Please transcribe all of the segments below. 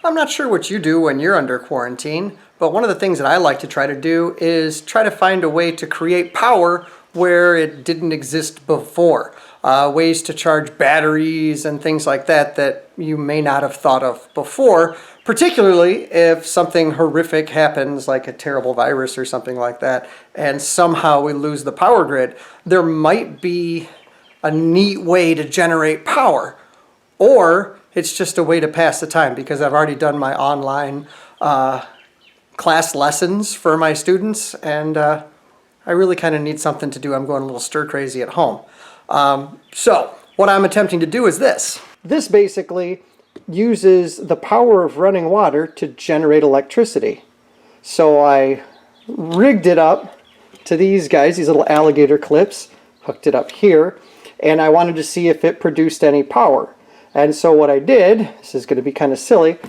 I'm not sure what you do when you're under quarantine, but one of the things that I like to try to do is try to find a way to create power where it didn't exist before. Ways to charge batteries and things like that that you may not have thought of before, particularly if something horrific happens like a terrible virus or something like that, and somehow we lose the power grid. There might be a neat way to generate power, or it's just a way to pass the time, because I've already done my online class lessons for my students, and I really kind of need something to do. I'm going a little stir crazy at home. So what I'm attempting to do is this. This basically uses the power of running water to generate electricity. So I rigged it up to these guys, these little alligator clips, hooked it up here, and I wanted to see if it produced any power. And so what I did, this is going to be kind of silly,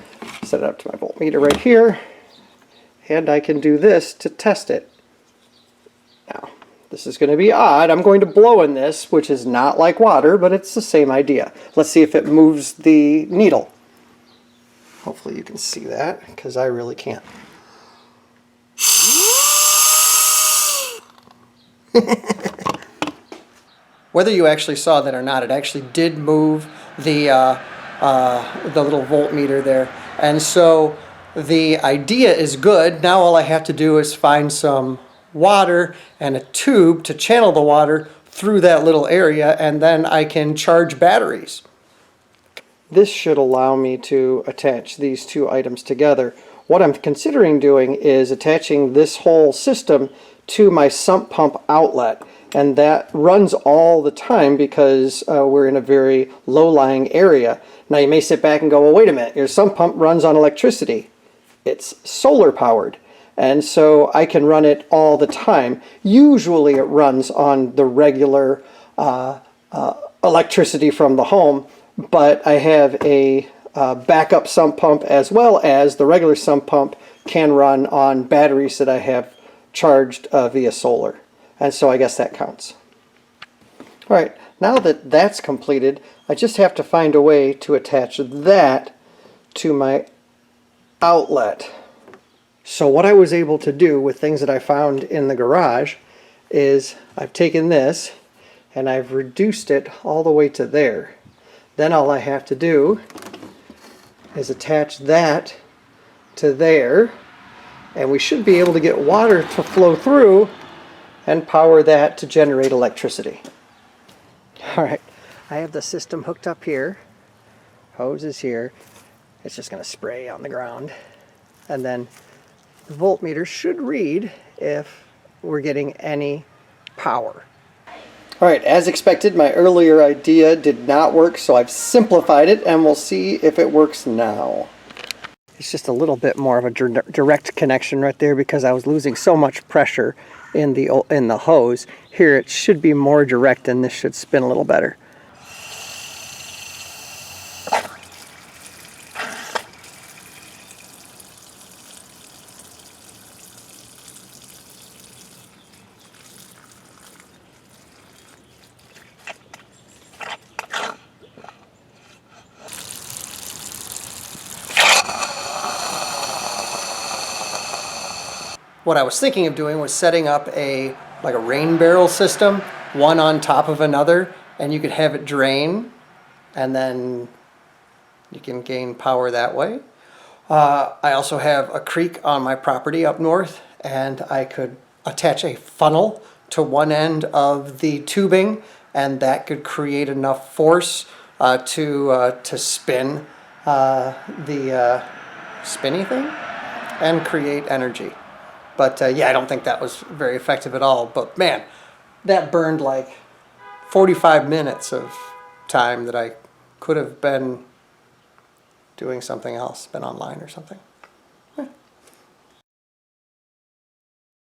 set it up to my voltmeter right here, and I can do this to test it. Now, this is going to be odd. I'm going to blow in this, which is not like water, but it's the same idea. Let's see if it moves the needle. Hopefully you can see that, because I really can't. Whether you actually saw that or not, it actually did move the little voltmeter there. And so the idea is good. Now all I have to do is find some water and a tube to channel the water through that little area, and then I can charge batteries. This should allow me to attach these two items together. What I'm considering doing is attaching this whole system to my sump pump outlet, and that runs all the time because we're in a very low-lying area. Now you may sit back and go, well, wait a minute, your sump pump runs on electricity. It's solar powered, and so I can run it all the time. Usually it runs on the regular electricity from the home, but I have a backup sump pump, as well as the regular sump pump can run on batteries that I have charged via solar. And so I guess that counts. All right, now that that's completed, I just have to find a way to attach that to my outlet. So what I was able to do with things that I found in the garage is I've taken this and I've reduced it all the way to there. Then all I have to do is attach that to there, and we should be able to get water to flow through and power that to generate electricity. All right, I have the system hooked up here. Hose is here. It's just going to spray on the ground. And then the voltmeter should read if we're getting any power. All right, as expected, my earlier idea did not work, so I've simplified it, and we'll see if it works now. It's just a little bit more of a direct connection right there because I was losing so much pressure in the hose. Here it should be more direct, and this should spin a little better. What I was thinking of doing was setting up like a rain barrel system, one on top of another, and you could have it drain, and then you can gain power that way. I also have a creek on my property up north, and I could attach a funnel to one end of the tubing, and that could create enough force to spin the spinny thing and create energy. But yeah, I don't think that was very effective at all. But man, that burned like 45 minutes of time that I could have been doing something else, been online or something.